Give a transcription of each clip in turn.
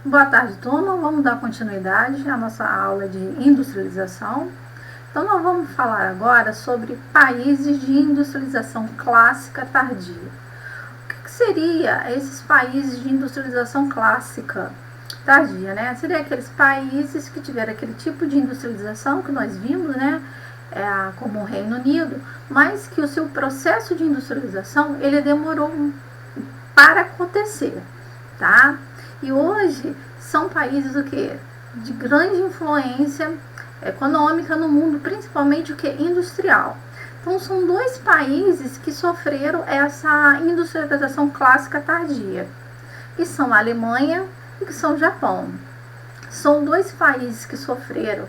Boa tarde, turma. Vamos dar continuidade à nossa aula de industrialização. Então, nós vamos falar agora sobre países de industrialização clássica tardia. O que seria esses países de industrialização clássica tardia, né? Seria aqueles países que tiveram aquele tipo de industrialização que nós vimos, né? Como o Reino Unido, mas que o seu processo de industrialização ele demorou para acontecer, tá? E hoje são países o que? De grande influência econômica no mundo, principalmente o que? Industrial. Então são dois países que sofreram essa industrialização clássica tardia, que são a Alemanha e que são o Japão. São dois países que sofreram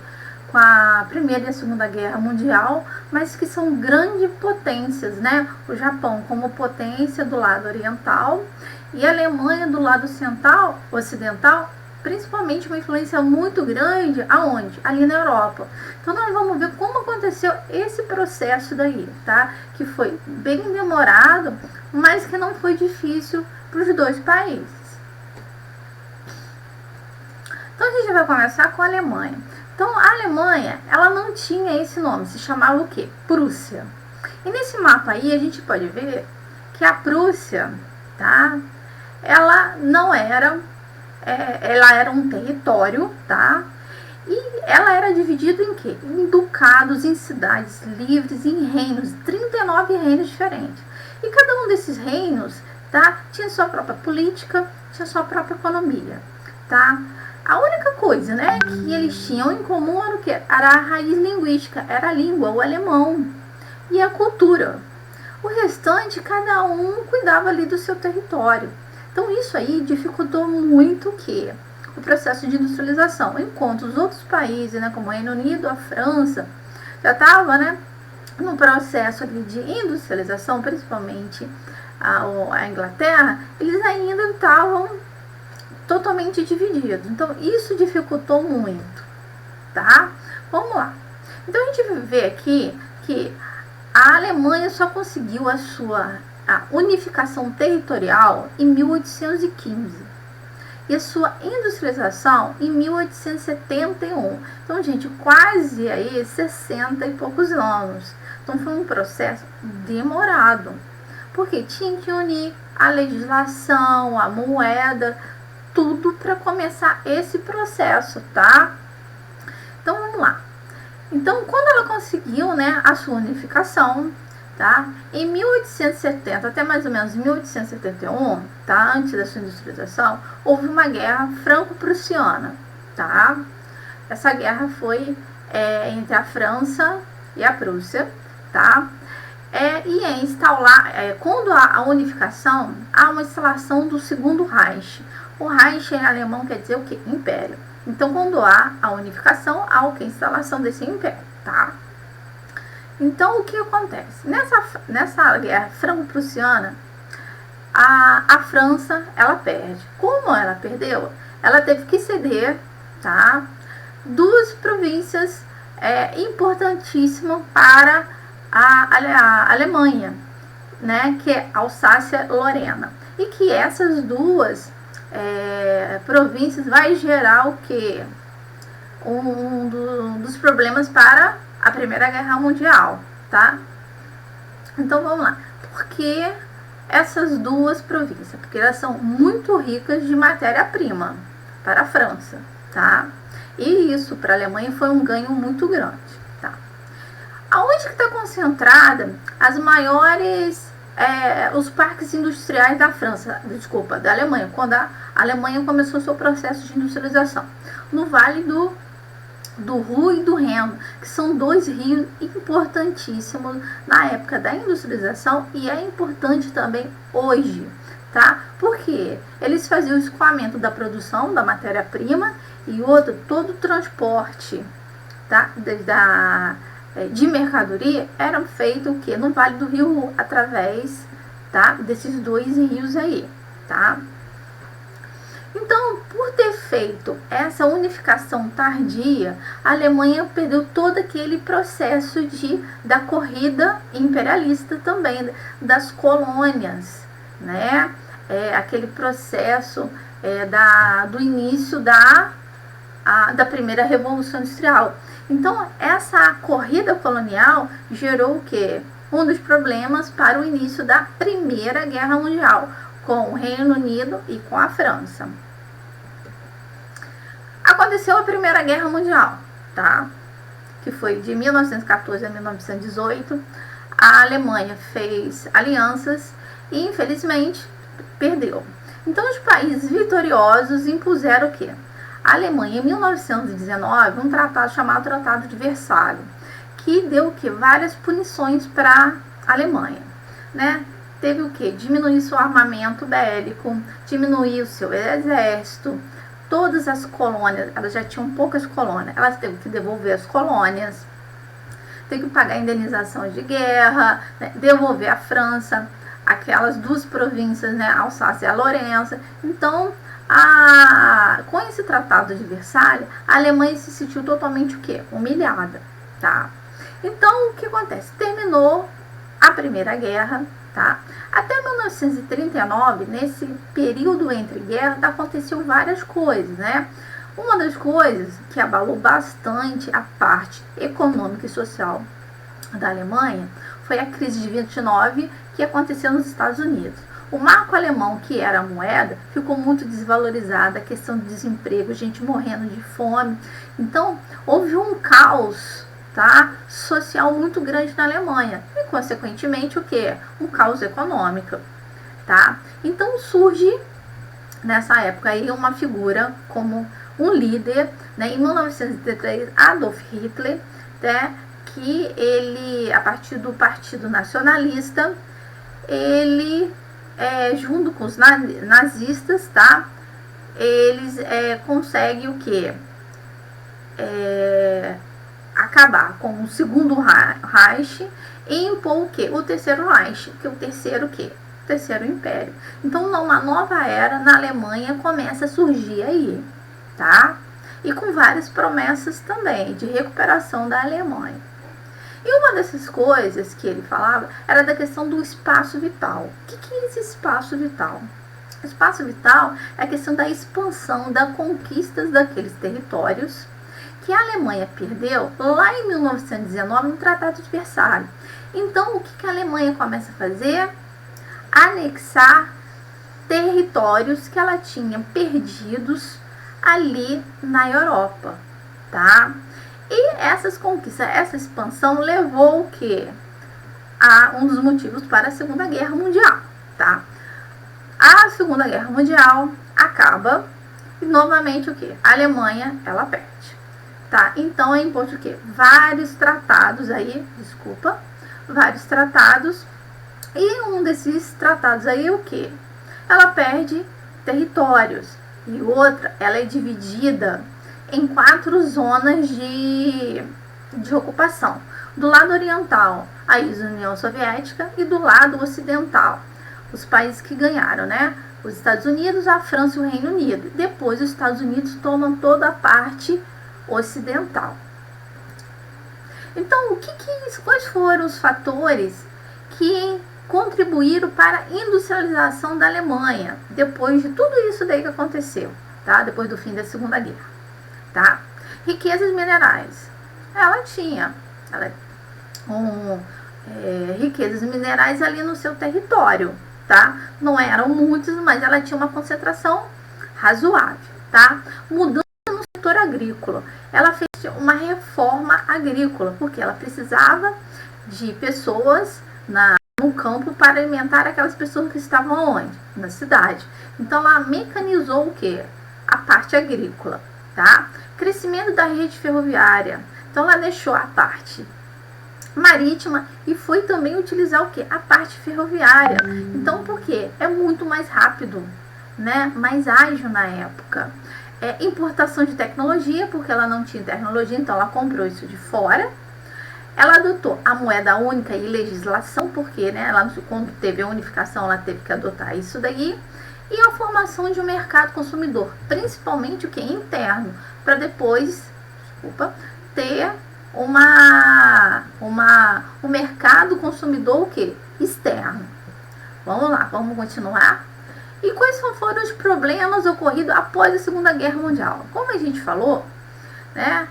com a Primeira e a Segunda Guerra Mundial, mas que são grandes potências, né? O Japão como potência do lado oriental e a Alemanha do lado ocidental, principalmente uma influência muito grande, aonde? Ali na Europa. Então nós vamos ver como aconteceu esse processo daí, tá? Que foi bem demorado, mas que não foi difícil para os dois países. Então a gente vai começar com a Alemanha. Então a Alemanha, ela não tinha esse nome, se chamava o quê? Prússia. E nesse mapa aí a gente pode ver que a Prússia, tá? Ela não era, ela era um território, tá? E ela era dividida em quê? Em ducados, em cidades livres, em reinos, 39 reinos diferentes. E cada um desses reinos, tá? Tinha sua própria política, tinha sua própria economia, tá? A única coisa, né, que eles tinham em comum era o quê? Era a raiz linguística, era a língua, o alemão e a cultura. O restante, cada um cuidava ali do seu território. Então isso aí dificultou muito o quê? O processo de industrialização. Enquanto os outros países, né, como o Reino Unido, a França, já estavam, né, no processo ali de industrialização, principalmente a Inglaterra, eles ainda estavam totalmente divididos. Então isso dificultou muito, tá? Vamos lá. Então a gente vê aqui que a Alemanha só conseguiu a unificação territorial em 1815 e a sua industrialização em 1871. Então, gente, quase aí 60 e poucos anos. Então foi um processo demorado, porque tinha que unir a legislação, a moeda, tudo para começar esse processo, tá? Então vamos lá. Então, quando ela conseguiu, né, a sua unificação, tá? Em 1870 até mais ou menos 1871, tá? Antes da sua industrialização, houve uma guerra franco-prussiana, tá? Essa guerra foi entre a França e a Prússia, tá? E quando há a unificação, há uma instalação do Segundo Reich. O Reich em alemão quer dizer o quê? Império. Então, quando há a unificação, há o quê? Instalação desse império, tá? Então, o que acontece? Nessa guerra franco-prussiana, a França, ela perde. Como ela perdeu? Ela teve que ceder, tá? Duas províncias importantíssimas para a Alemanha, né? Que é Alsácia-Lorena. E que essas duas províncias vai gerar o que? Dos problemas para a Primeira Guerra Mundial, tá? Então vamos lá. Por que essas duas províncias? Porque elas são muito ricas de matéria-prima para a França, tá? E isso para a Alemanha foi um ganho muito grande, tá? Aonde que está concentrada as maiores os parques industriais da Alemanha, quando a Alemanha começou seu processo de industrialização? No Vale do Ruhr e do Reno, que são dois rios importantíssimos na época da industrialização e é importante também hoje, tá? Porque eles faziam o escoamento da produção da matéria-prima e todo o transporte, tá? De mercadoria eram feito o que? No Vale do Rio, através, tá? Desses dois rios aí, tá? Então, por ter feito essa unificação tardia, a Alemanha perdeu todo aquele processo da corrida imperialista também, das colônias, né? aquele processo do início da primeira Revolução Industrial. Então, essa corrida colonial gerou o quê? Um dos problemas para o início da Primeira Guerra Mundial, com o Reino Unido e com a França. Aconteceu a Primeira Guerra Mundial, tá? Que foi de 1914 a 1918. A Alemanha fez alianças e, infelizmente, perdeu. Então, os países vitoriosos impuseram o quê? A Alemanha, em 1919, um tratado chamado Tratado de Versalhes, que deu o quê? Várias punições para a Alemanha, né? Teve o quê? Diminuir seu armamento bélico, diminuir o seu exército, todas as colônias, elas já tinham poucas colônias, elas teve que devolver as colônias, teve que pagar indenização de guerra, né? Devolver a França, aquelas duas províncias, né? Alsácia e a Lourença. Então, com esse tratado de Versalhes, a Alemanha se sentiu totalmente o quê? Humilhada, tá? Então, o que acontece? Terminou a Primeira Guerra, tá? Até 1939, nesse período entre guerras, aconteceu várias coisas, né? Uma das coisas que abalou bastante a parte econômica e social da Alemanha foi a crise de 29, que aconteceu nos Estados Unidos. O marco alemão, que era a moeda, ficou muito desvalorizado, a questão do desemprego, gente morrendo de fome. Então, houve um caos, tá, social muito grande na Alemanha e, consequentemente, o que? Um caos econômico, tá? Então, surge, nessa época, aí, uma figura como um líder, né, em 1933, Adolf Hitler, né, que ele, a partir do Partido Nacionalista, ele, junto com os nazistas, tá, eles conseguem o que? Acabar com o segundo Reich e impor o que? O terceiro Reich, que é o terceiro o quê? O terceiro Império. Então, uma nova era na Alemanha começa a surgir aí, tá? E com várias promessas também de recuperação da Alemanha. E uma dessas coisas que ele falava era da questão do espaço vital. O que é esse espaço vital? O espaço vital é a questão da expansão, da conquista daqueles territórios que a Alemanha perdeu lá em 1919 no Tratado de Versalhes. Então, o que a Alemanha começa a fazer? Anexar territórios que ela tinha perdidos ali na Europa, tá? E essas conquistas, essa expansão levou o quê? A um dos motivos para a Segunda Guerra Mundial, tá? A Segunda Guerra Mundial acaba e novamente o quê? A Alemanha, ela perde. Tá, então é imposto o quê? Vários tratados aí, vários tratados, e um desses tratados aí é o quê? Ela perde territórios, e outra, ela é dividida em 4 zonas de ocupação. Do lado oriental, a ex-União Soviética, e do lado ocidental, os países que ganharam, né? Os Estados Unidos, a França e o Reino Unido. Depois os Estados Unidos tomam toda a parte ocidental. Então, quais foram os fatores que contribuíram para a industrialização da Alemanha depois de tudo isso daí que aconteceu, tá? Depois do fim da Segunda Guerra, tá? Riquezas minerais. Ela tinha riquezas minerais ali no seu território, tá? Não eram muitos, mas ela tinha uma concentração razoável, tá? Mudando setor agrícola. Ela fez uma reforma agrícola, porque ela precisava de pessoas no campo para alimentar aquelas pessoas que estavam onde? Na cidade. Então, ela mecanizou o quê? A parte agrícola, tá? Crescimento da rede ferroviária. Então, ela deixou a parte marítima e foi também utilizar o quê? A parte ferroviária. Então, por quê? É muito mais rápido, né? Mais ágil na época. Importação de tecnologia, porque ela não tinha tecnologia, então ela comprou isso de fora. Ela adotou a moeda única e legislação, porque, né, quando teve a unificação, ela teve que adotar isso daí. E a formação de um mercado consumidor, principalmente o que é interno, para depois, ter um mercado consumidor o quê? Externo. Vamos lá, vamos continuar. E quais foram os problemas ocorridos após a Segunda Guerra Mundial? Como a gente falou, né,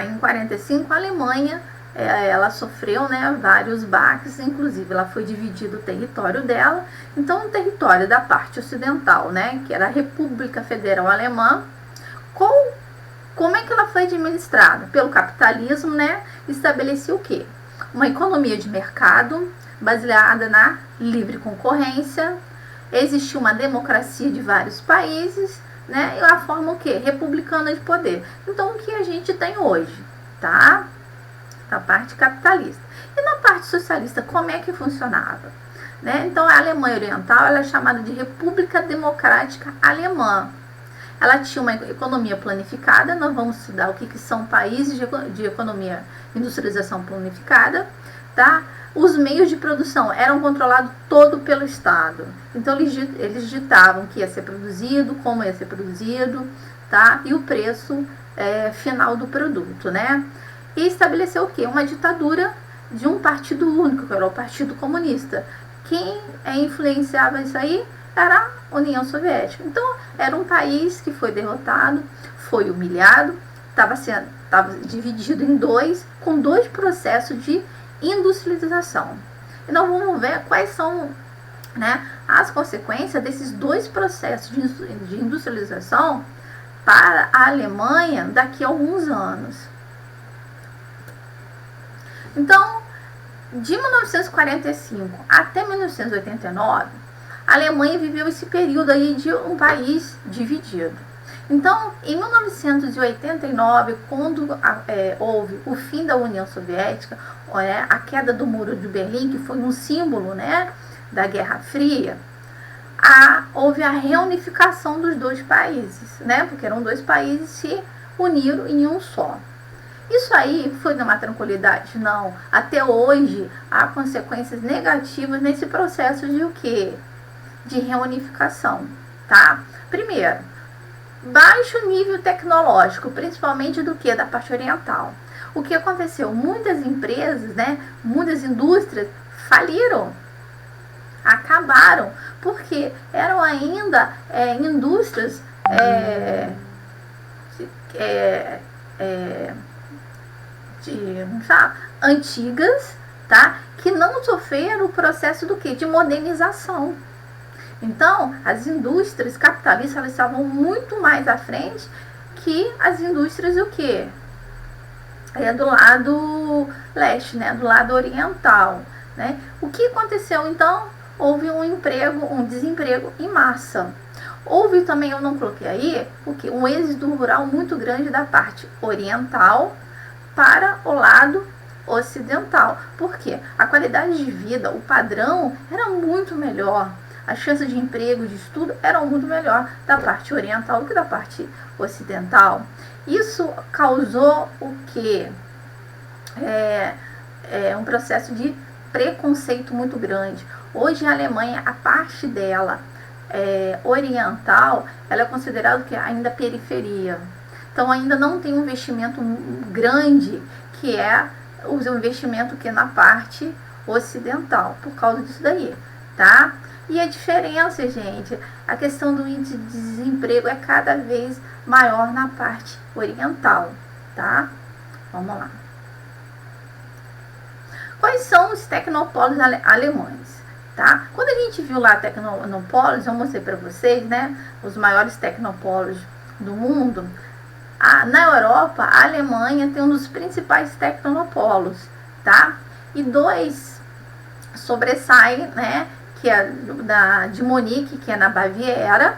em 45 a Alemanha ela sofreu, né, vários baques, inclusive ela foi dividido o território dela. Então o território da parte ocidental, né, que era a República Federal Alemã, como é que ela foi administrada? Pelo capitalismo, né, estabeleceu o quê? Uma economia de mercado baseada na livre concorrência. Existiu uma democracia de vários países, né, e a forma o quê? Republicana de poder. Então o que a gente tem hoje, tá? Na parte capitalista. E na parte socialista, como é que funcionava? Né? Então, a Alemanha Oriental ela é chamada de República Democrática Alemã. Ela tinha uma economia planificada. Nós vamos estudar o que são países de economia, industrialização planificada. Tá? Os meios de produção eram controlados todo pelo Estado. Então, eles ditavam o que ia ser produzido, como ia ser produzido, tá? E o preço final do produto, né? E estabeleceu o quê? Uma ditadura de um partido único, que era o Partido Comunista. Quem influenciava isso aí era a União Soviética. Então, era um país que foi derrotado, foi humilhado, estava dividido em dois, com dois processos de industrialização. E nós vamos ver quais são, né, as consequências desses dois processos de industrialização para a Alemanha daqui a alguns anos. Então, de 1945 até 1989, a Alemanha viveu esse período aí de um país dividido. Então, em 1989, quando houve o fim da União Soviética, a queda do Muro de Berlim, que foi um símbolo, né, da Guerra Fria, houve a reunificação dos dois países, né, porque eram dois países se uniram em um só. Isso aí foi numa tranquilidade? Não. Até hoje há consequências negativas nesse processo de o quê? De reunificação, tá? Primeiro, baixo nível tecnológico, principalmente do que? Da parte oriental. O que aconteceu? Muitas empresas, né? Muitas indústrias faliram, acabaram, porque eram ainda indústrias antigas, tá? Que não sofreram o processo do que? De modernização. Então, as indústrias capitalistas elas estavam muito mais à frente que as indústrias o que? Do lado leste, né? Do lado oriental, né? O que aconteceu então? Houve um desemprego em massa. Houve também, eu não coloquei aí, um êxodo rural muito grande da parte oriental para o lado ocidental. Por quê? A qualidade de vida, o padrão era muito melhor. As chances de emprego, de estudo eram muito melhor da parte oriental do que da parte ocidental. Isso causou o quê? Um processo de preconceito muito grande. Hoje a Alemanha, a parte dela oriental, ela é considerada que ainda periferia. Então ainda não tem um investimento grande, que é o investimento que é na parte ocidental, por causa disso daí, tá? E a diferença, gente, a questão do índice de desemprego é cada vez maior na parte oriental, tá? Vamos lá. Quais são os tecnopolos alemães? Tá? Quando a gente viu lá tecnopolos, eu mostrei para vocês, né, os maiores tecnopolos do mundo. Na Europa, a Alemanha tem um dos principais tecnopolos, tá? E dois sobressaem, né? Que é de Munique, que é na Baviera,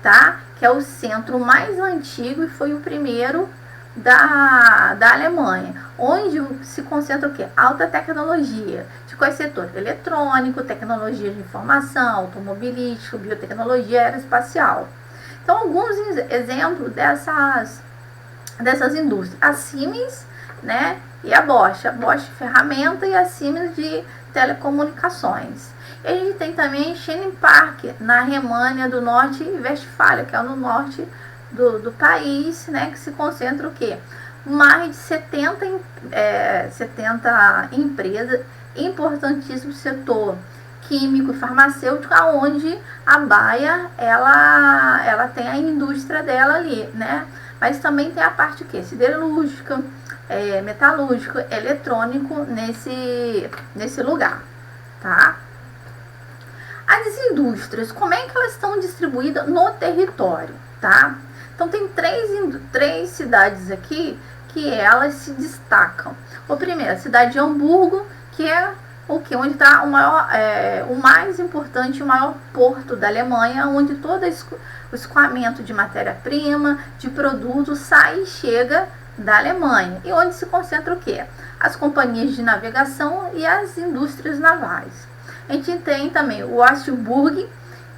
tá? Que é o centro mais antigo e foi o primeiro da Alemanha, onde se concentra o quê? Alta tecnologia. De quais setores? Eletrônico, tecnologia de informação, automobilístico, biotecnologia aeroespacial. Então, alguns exemplos dessas indústrias. A Siemens, né? E a Bosch ferramenta e a Siemens de telecomunicações. E a gente tem também Schengen Park, na Alemanha do Norte e Westfália, que é no norte do país, né? Que se concentra o quê? Mais de 70 empresas, importantíssimo setor, químico e farmacêutico, onde a Bayer ela tem a indústria dela ali, né? Mas também tem a parte que siderúrgica, metalúrgico, eletrônico nesse lugar, tá? As indústrias, como é que elas estão distribuídas no território, tá? Então tem três cidades aqui que elas se destacam. O primeiro, a cidade de Hamburgo, que é onde está o mais importante, o maior porto da Alemanha, onde todo o escoamento de matéria-prima, de produtos sai e chega da Alemanha. E onde se concentra o quê? As companhias de navegação e as indústrias navais. A gente tem também o Augsburg,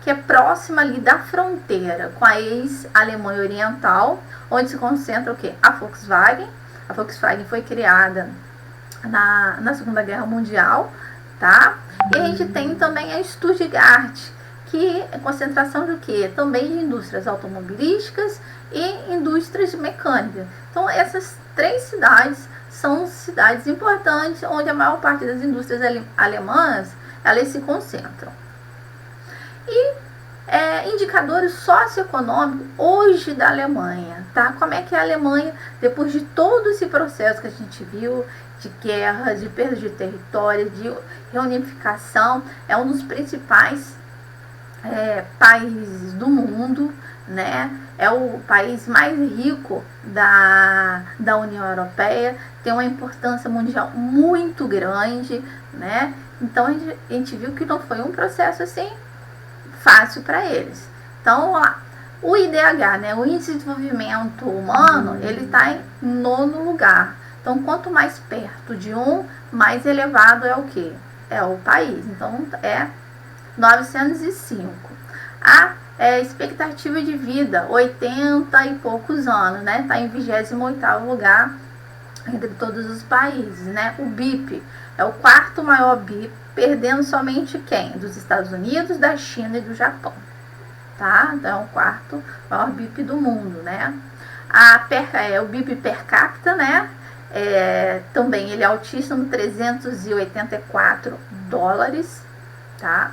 que é próxima ali da fronteira com a ex-Alemanha Oriental, onde se concentra o quê? A Volkswagen. A Volkswagen foi criada na Segunda Guerra Mundial, tá? E a gente tem também a Stuttgart, que é concentração de quê? Também de indústrias automobilísticas e indústrias mecânicas. Então, essas três cidades são cidades importantes, onde a maior parte das indústrias alemãs, elas se concentram. E indicadores socioeconômicos hoje da Alemanha, tá? Como é que é a Alemanha, depois de todo esse processo que a gente viu, de guerra, de perda de território, de reunificação, é um dos principais países do mundo, né? É o país mais rico da União Europeia, tem uma importância mundial muito grande, né? Então a gente viu que não foi um processo assim fácil para eles. Então, vamos lá. O IDH, né, o Índice de Desenvolvimento Humano, ele está em 9º lugar. Então, quanto mais perto de mais elevado é o quê? É o país. Então, é 905. A expectativa de vida, 80 e poucos anos, né? Está em 28º lugar entre todos os países, né? O BIP é o 4º maior BIP, perdendo somente quem? Dos Estados Unidos, da China e do Japão, tá? Então, é o 4º maior BIP do mundo, né? O BIP per capita, né? Também ele é altíssimo, 384 dólares, tá?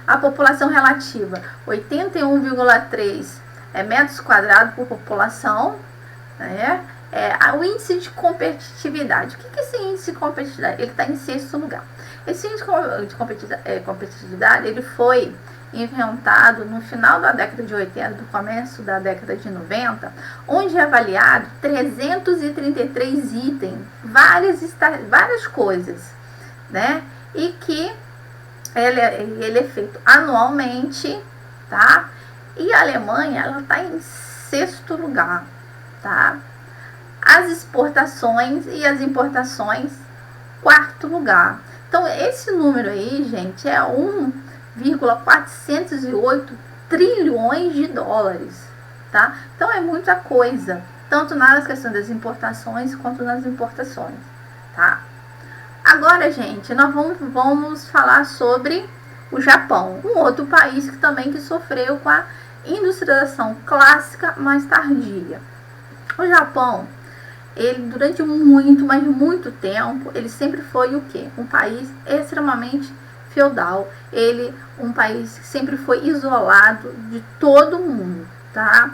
A população relativa, 81,3 metros quadrados por população, né? O índice de competitividade. O que é esse índice de competitividade? Ele está em 6º lugar. Esse índice de competitividade ele foi inventado no final da década de 80, do começo da década de 90, onde é avaliado 333 itens, várias coisas, né? E que ele é feito anualmente, tá? E a Alemanha, ela está em 6º lugar, tá? As exportações e as importações, 4º lugar. Então, esse número aí, gente, é 1,408 trilhões de dólares, tá? Então, é muita coisa, tanto nas questões das importações quanto nas importações, tá? Agora, gente, nós vamos falar sobre o Japão, um outro país que também sofreu com a industrialização clássica mais tardia. O Japão, ele durante muito tempo, ele sempre foi o quê? Um país extremamente feudal. Um país que sempre foi isolado de todo mundo, tá?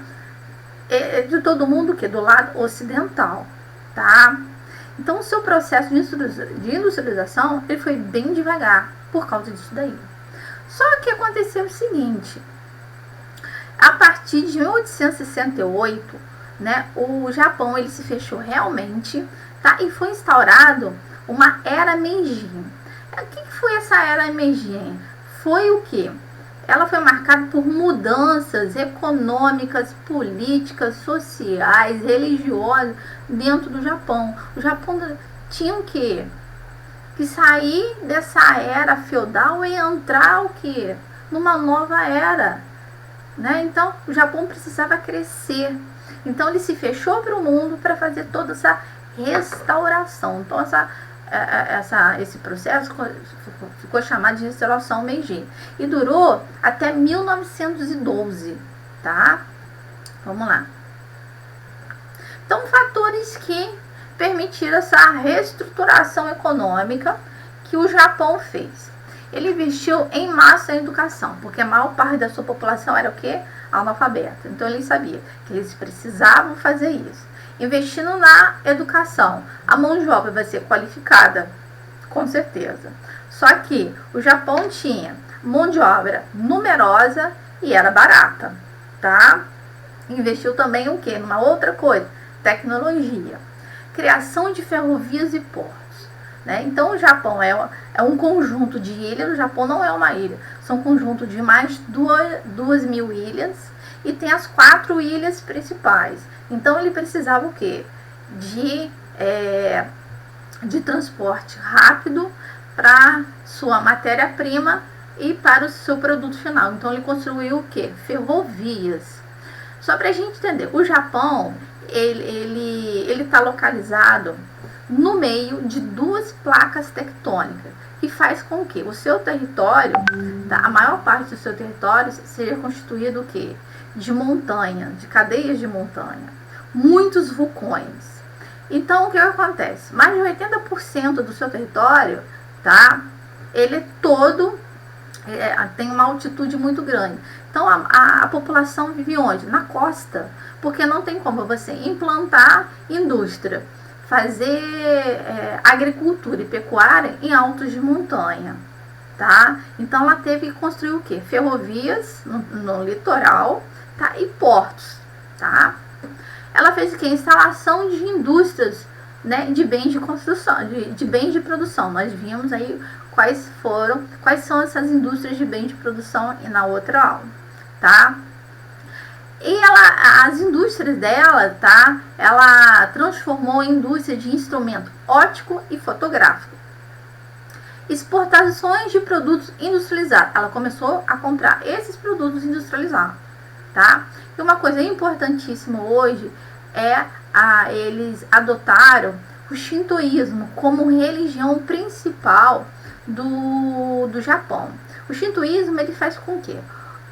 De todo mundo que do lado ocidental, tá? Então, o seu processo de industrialização, ele foi bem devagar por causa disso daí. Só que aconteceu o seguinte, a partir de 1868, né, o Japão ele se fechou realmente, tá? E foi instaurado uma era Meiji. O que foi essa era Meiji? Foi o quê? Ela foi marcada por mudanças econômicas, políticas, sociais, religiosas dentro do Japão. O Japão tinha o quê? Que sair dessa era feudal e entrar o quê? Numa nova era, né? Então, o Japão precisava crescer. Então, ele se fechou para o mundo para fazer toda essa restauração. Então, esse processo ficou chamado de restauração Meiji. E durou até 1912, tá? Vamos lá. Então, fatores que permitiram essa reestruturação econômica que o Japão fez. Ele investiu em massa em educação, porque a maior parte da sua população era o quê? Analfabeta. Então ele sabia que eles precisavam fazer isso. Investindo na educação, a mão de obra vai ser qualificada, com certeza. Só que o Japão tinha mão de obra numerosa e era barata, tá? Investiu também o quê? Numa outra coisa, tecnologia. Criação de ferrovias e portos. Né? Então o Japão é um conjunto de ilhas. O Japão não é uma ilha, são um conjunto de mais 2.000 ilhas, e tem as 4 ilhas principais. Então ele precisava o quê? De transporte rápido para sua matéria-prima e para o seu produto final. Então ele construiu o quê? Ferrovias. Só para a gente entender, o Japão ele está localizado no meio de 2 placas tectônicas, que faz com que o seu território, tá, a maior parte do seu território, seja constituído o quê? De montanha, de cadeias de montanha, muitos vulcões. Então o que acontece? Mais de 80% do seu território, tá, ele todo tem uma altitude muito grande. Então a população vive onde? Na costa, porque não tem como você implantar indústria, fazer agricultura e pecuária em altos de montanha, tá? Então ela teve que construir o quê? Ferrovias no litoral, tá? E portos, tá? Ela fez o quê? Instalação de indústrias, né? De bens de construção, de bens de produção. Nós vimos aí quais são essas indústrias de bens de produção na outra aula, tá? E as indústrias dela, tá? Ela transformou a indústria de instrumento óptico e fotográfico. Exportações de produtos industrializados. Ela começou a comprar esses produtos industrializados, tá? E uma coisa importantíssima hoje eles adotaram o shintoísmo como religião principal do Japão. O shintoísmo, ele faz com que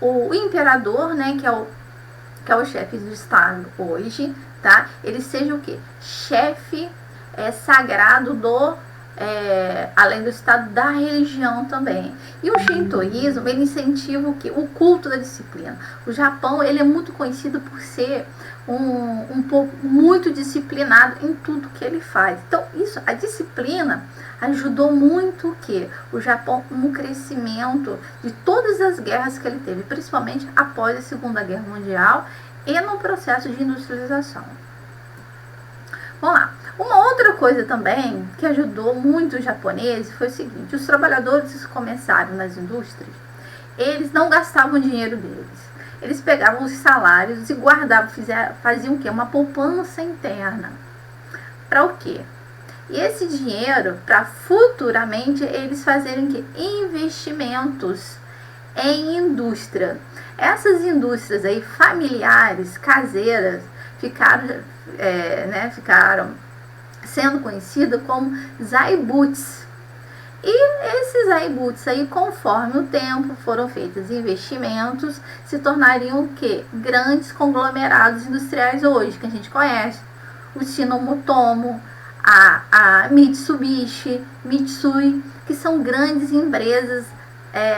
o imperador, né, que é o chefe do estado hoje, tá? Ele seja o quê? Chefe sagrado além do estado, da religião também. E o shintoísmo, ele incentiva o quê? O culto da disciplina. O Japão, ele é muito conhecido por ser um povo muito disciplinado em tudo que ele faz. Então, a disciplina ajudou muito o quê? O Japão no crescimento de todas as guerras que ele teve, principalmente após a Segunda Guerra Mundial e no processo de industrialização. Vamos lá. Uma outra coisa também que ajudou muito os japoneses foi o seguinte: os trabalhadores que começaram nas indústrias, eles não gastavam o dinheiro deles. Eles pegavam os salários e guardavam, faziam o quê? Uma poupança interna. Para o quê? E esse dinheiro, para futuramente eles fazerem o quê? Investimentos em indústria. Essas indústrias aí familiares, caseiras, ficaram sendo conhecidas como zaibuts. E esses zaibuts aí, conforme o tempo foram feitos investimentos, se tornariam o quê? Grandes conglomerados industriais hoje, que a gente conhece. O Shinomotomo, a Mitsubishi, Mitsui, que são grandes empresas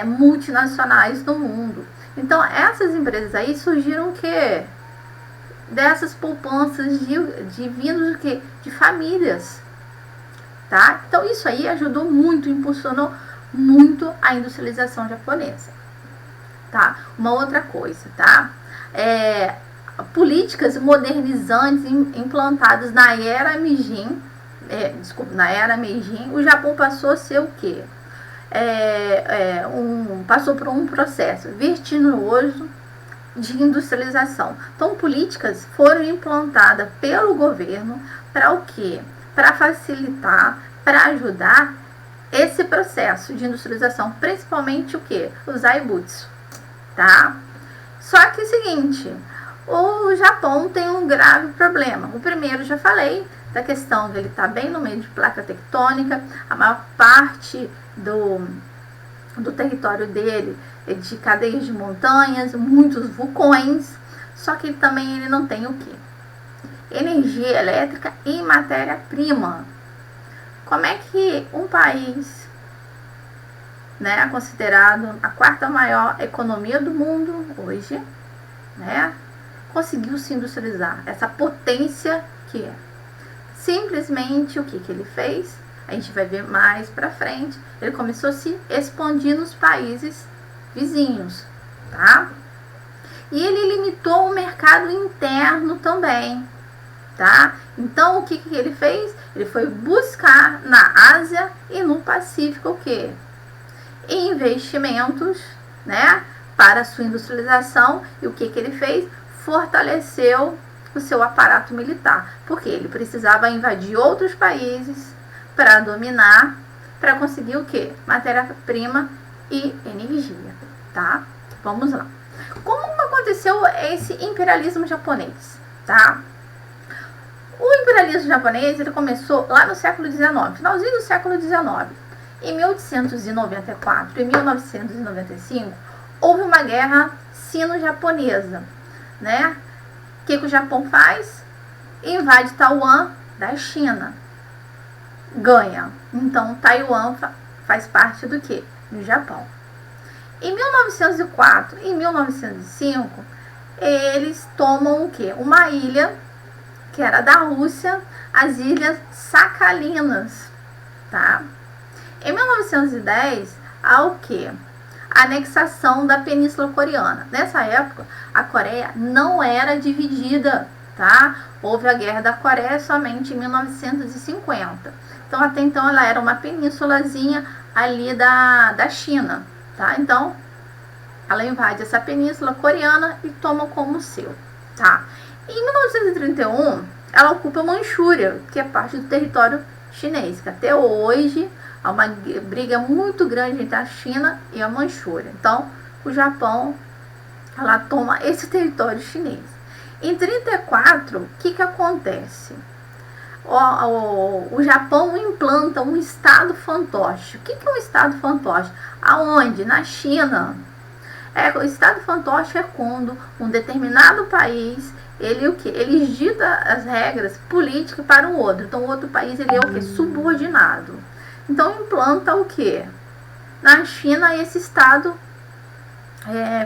multinacionais no mundo. Então, essas empresas aí surgiram o quê? Dessas poupanças de vindos de famílias, tá? Então isso aí ajudou muito, impulsionou muito a industrialização japonesa, tá? Uma outra coisa, tá? Políticas modernizantes implantadas na era Meiji, o Japão passou a ser o quê? Passou por um processo vertiginoso de industrialização. Então, políticas foram implantadas pelo governo para o quê? Para facilitar, para ajudar esse processo de industrialização, principalmente o quê? Os zaibuts, tá? Só que é o seguinte, o Japão tem um grave problema. O primeiro, já falei, da questão dele estar bem no meio de placa tectônica, a maior parte do território dele de cadeias de montanhas, muitos vulcões, só que ele não tem o quê? Energia elétrica e matéria-prima. Como é que um país né, considerado a quarta maior economia do mundo hoje, né, conseguiu se industrializar, essa potência que é. Simplesmente o que ele fez? A gente vai ver mais pra frente. Ele começou a se expandir nos países vizinhos, tá? E ele limitou o mercado interno também, tá? Então o que ele fez? Ele foi buscar na Ásia e no Pacífico o quê? Investimentos, né, para a sua industrialização. E o que ele fez? Fortaleceu o seu aparato militar, porque ele precisava invadir outros países para dominar, para conseguir o que? Matéria-prima e energia, tá? Vamos lá. Como aconteceu esse imperialismo japonês, tá? O imperialismo japonês, ele começou lá no século XIX, finalzinho do século XIX. Em 1894 e 1995, houve uma guerra sino-japonesa, né? O que o Japão faz? Invade Taiwan da China. Ganha. Então, Taiwan faz parte do quê? Do Japão. Em 1904 e 1905, eles tomam o quê? Uma ilha, que era da Rússia, as Ilhas Sakhalinas, tá? Em 1910, há o quê? A anexação da Península Coreana. Nessa época, a Coreia não era dividida, tá? Houve a Guerra da Coreia somente em 1950. Então, até então, ela era uma penínsulazinha ali da China, tá? Então, ela invade essa península coreana e toma como seu, tá? Em 1931, ela ocupa Manchúria, que é parte do território chinês, que até hoje há uma briga muito grande entre a China e a Manchúria. Então, o Japão, ela toma esse território chinês. Em 1934, o que acontece? O Japão implanta um estado fantoche. O que é um estado fantoche? Aonde? Na China. O estado fantoche é quando um determinado país ele dita as regras políticas para o outro. Então, o outro país ele é o que? Subordinado. Então, implanta o que? Na China, esse estado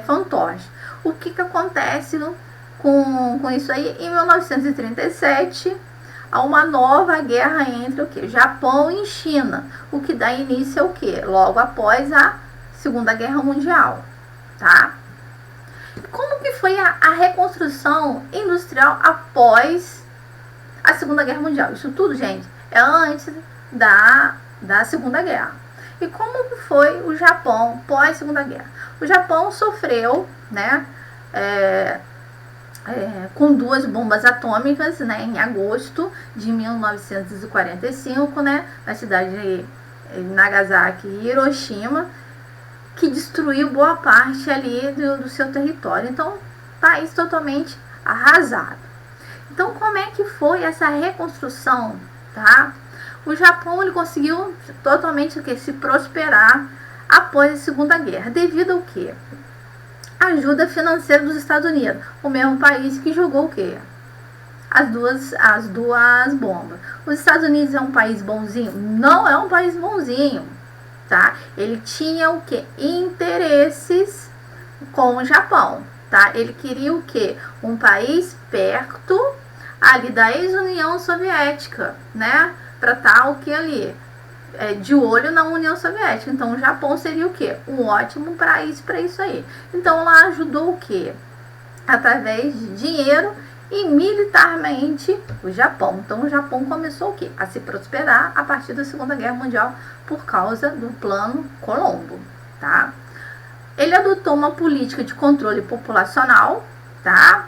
fantoche. O que acontece com isso aí? Em 1937, há uma nova guerra entre o que? Japão e China. O que dá início ao que? Logo após a Segunda Guerra Mundial, tá? Como que foi a reconstrução industrial após a Segunda Guerra Mundial? Isso tudo, gente, é antes da Segunda Guerra. E como que foi o Japão pós Segunda Guerra? O Japão sofreu, né, com 2 bombas atômicas, né, em agosto de 1945, né, na cidade de Nagasaki e Hiroshima, que destruiu boa parte ali do seu território. Então, país totalmente arrasado. Então, como é que foi essa reconstrução, tá? O Japão ele conseguiu totalmente se prosperar após a Segunda Guerra, devido ao quê? Ajuda financeira dos Estados Unidos, o mesmo país que jogou o quê? As duas bombas. Os Estados Unidos é um país bonzinho? Não é um país bonzinho, tá? Ele tinha o quê? Interesses com o Japão, tá? Ele queria o quê? Um país perto ali da ex-União Soviética, né? Para estar o que ali? De olho na União Soviética. Então, o Japão seria o quê? Um ótimo país para isso aí. Então, ela ajudou o quê? Através de dinheiro e militarmente o Japão. Então, o Japão começou o quê? A se prosperar a partir da Segunda Guerra Mundial por causa do Plano Colombo, tá? Ele adotou uma política de controle populacional, tá?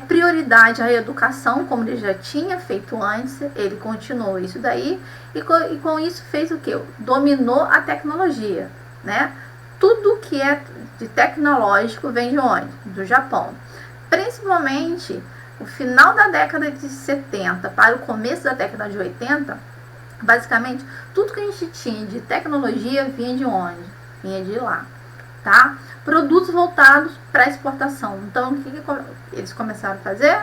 Prioridade à educação, como ele já tinha feito antes, ele continuou isso daí, e com isso fez o que? Dominou a tecnologia, né? Tudo que é de tecnológico vem de onde? Do Japão. Principalmente o final da década de 70 para o começo da década de 80, basicamente tudo que a gente tinha de tecnologia vinha de onde? Vinha de lá, tá? Produtos voltados para exportação. Então, o que eles começaram a fazer?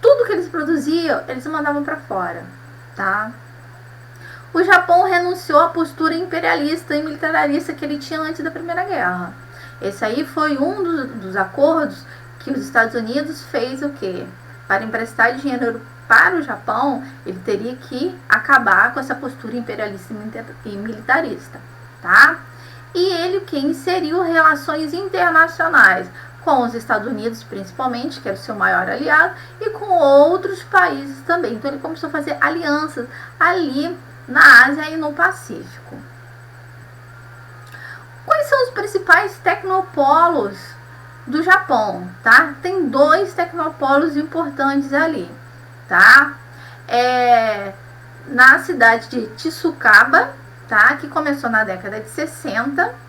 Tudo que eles produziam, eles mandavam para fora, tá? o Japão renunciou à postura imperialista e militarista que ele tinha antes da Primeira Guerra. Esse aí foi um dos acordos que os Estados Unidos fez o quê? Para emprestar dinheiro para o Japão, ele teria que acabar com essa postura imperialista e militarista, tá? E ele que inseriu relações internacionais com os Estados Unidos, principalmente, que era o seu maior aliado, e com outros países também. Então ele começou a fazer alianças ali na Ásia e no Pacífico. Quais são os principais tecnopolos do Japão, tá? Tem 2 tecnopolos importantes ali, tá? Na cidade de Tsukaba, tá? Que começou na década de 60,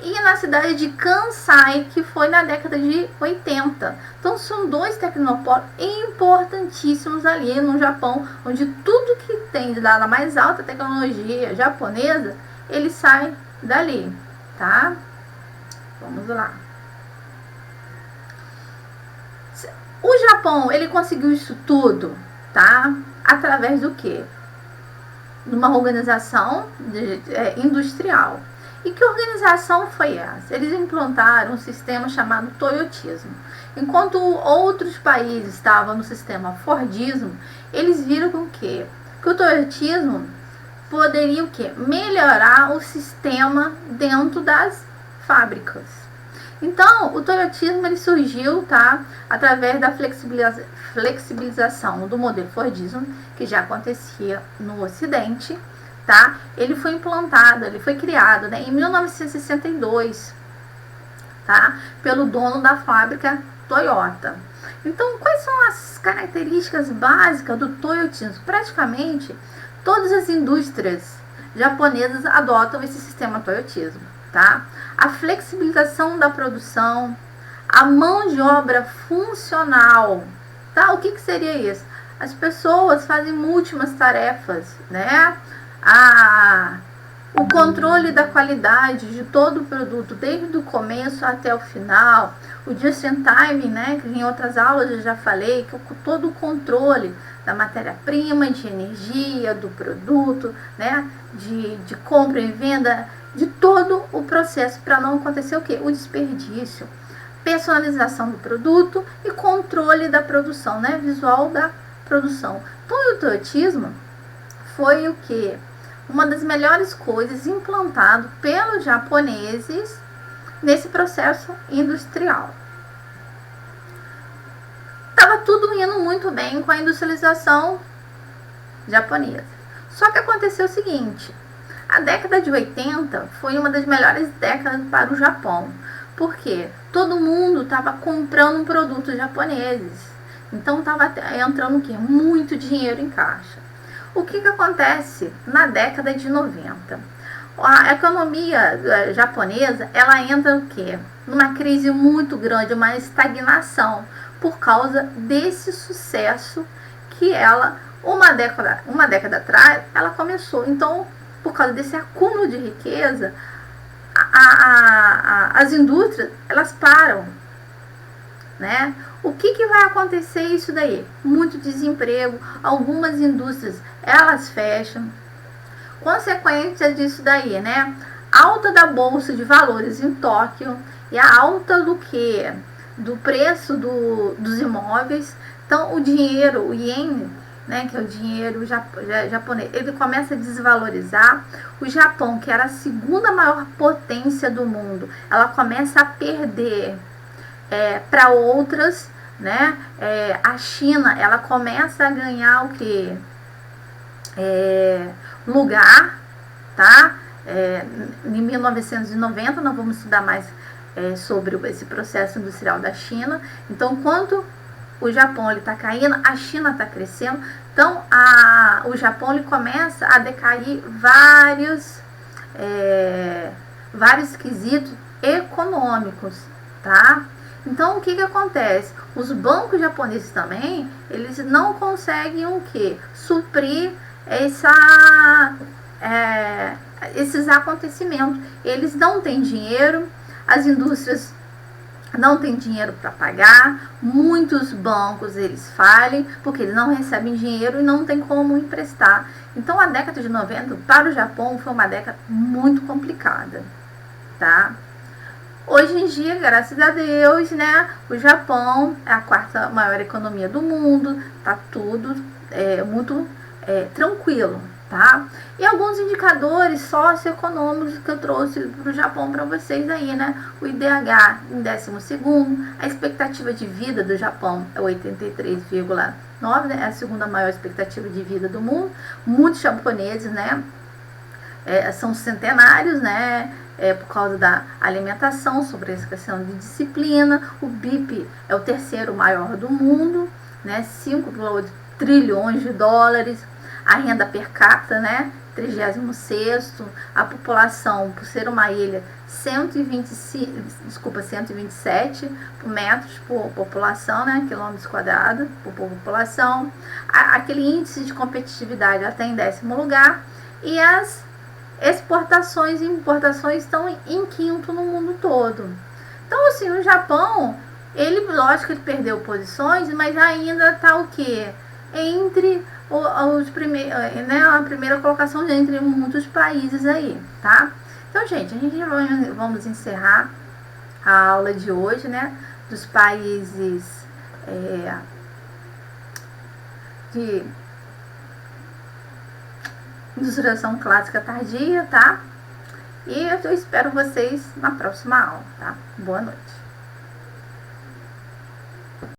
e na cidade de Kansai, que foi na década de 80. Então são 2 tecnopolos importantíssimos ali no Japão, onde tudo que tem da mais alta tecnologia japonesa, ele sai dali, tá? Vamos lá. O Japão, ele conseguiu isso tudo, tá? Através do quê? De uma organização industrial. E que organização foi essa? Eles implantaram um sistema chamado Toyotismo. Enquanto outros países estavam no sistema Fordismo, eles viram com que o Toyotismo poderia o quê? Melhorar o sistema dentro das fábricas. Então, o Toyotismo ele surgiu, tá, através da flexibilização do modelo Fordismo, que já acontecia no Ocidente, tá? Ele foi implantado, ele foi criado, né, em 1962, tá, pelo dono da fábrica Toyota. Então, quais são as características básicas do Toyotismo? Praticamente, todas as indústrias japonesas adotam esse sistema Toyotismo, tá? A flexibilização da produção, a mão de obra funcional, tá? O que seria isso? As pessoas fazem múltiplas tarefas, né? O controle da qualidade de todo o produto, desde o começo até o final, o just in time, né? Que em outras aulas eu já falei, que todo o controle da matéria-prima, de energia, do produto, né? De compra e venda, de todo o processo, para não acontecer o quê? O desperdício, personalização do produto e controle da produção, né? Visual da produção. Então, o Toyotismo foi o quê? Uma das melhores coisas implantado pelos japoneses nesse processo industrial. Estava tudo indo muito bem com a industrialização japonesa. Só que aconteceu o seguinte: a década de 80 foi uma das melhores décadas para o Japão, porque todo mundo estava comprando produtos japoneses. Então estava entrando o quê? Muito dinheiro em caixa. O que acontece na década de 90? A economia japonesa, ela entra o quê? Numa crise muito grande, uma estagnação, por causa desse sucesso que uma década atrás, ela começou. Então, por causa desse acúmulo de riqueza, as indústrias, elas param, né? O que vai acontecer isso daí? Muito desemprego, algumas indústrias, elas fecham. Consequência disso daí, né? Alta da bolsa de valores em Tóquio e a alta do que? Do preço dos imóveis. Então, o dinheiro, o ien, né, que é o dinheiro japonês, ele começa a desvalorizar. O Japão, que era a segunda maior potência do mundo, ela começa a perder para outras, né? A China, ela começa a ganhar o que? Lugar, tá? Em 1990 nós vamos estudar mais sobre esse processo industrial da China. Então, enquanto o Japão está caindo, a China está crescendo. Então, o Japão ele começa a decair vários quesitos econômicos, tá? Então, o que acontece? Os bancos japoneses também, eles não conseguem o quê? Suprir esses acontecimentos. Eles não têm dinheiro, as indústrias não tem dinheiro para pagar, muitos bancos eles falem porque eles não recebem dinheiro e não tem como emprestar. Então a década de 90 para o Japão foi uma década muito complicada, tá? Hoje em dia, graças a Deus, né, o Japão é a quarta maior economia do mundo, tá tudo muito tranquilo, tá? E alguns indicadores socioeconômicos que eu trouxe para o Japão para vocês aí, né? O IDH em 12º, a expectativa de vida do Japão é 83,9, né? É a segunda maior expectativa de vida do mundo. Muitos japoneses, né, são centenários, né? Por causa da alimentação, sobre essa questão de disciplina. O BIP é o terceiro maior do mundo, né? 5,8 trilhões de dólares. A renda per capita, né? 36º. A população, por ser uma ilha, 127 metros por população, né? Quilômetros quadrados por população. Aquele índice de competitividade até em 10º lugar. E as exportações e importações estão em 5º no mundo todo. Então, assim, o Japão, lógico que ele perdeu posições, mas ainda está o quê? Entre os primeiros, né, a primeira colocação entre muitos países aí, tá? Então, gente, a gente vamos encerrar a aula de hoje, né, dos países de industrialização clássica tardia, tá? E eu espero vocês na próxima aula, tá? Boa noite.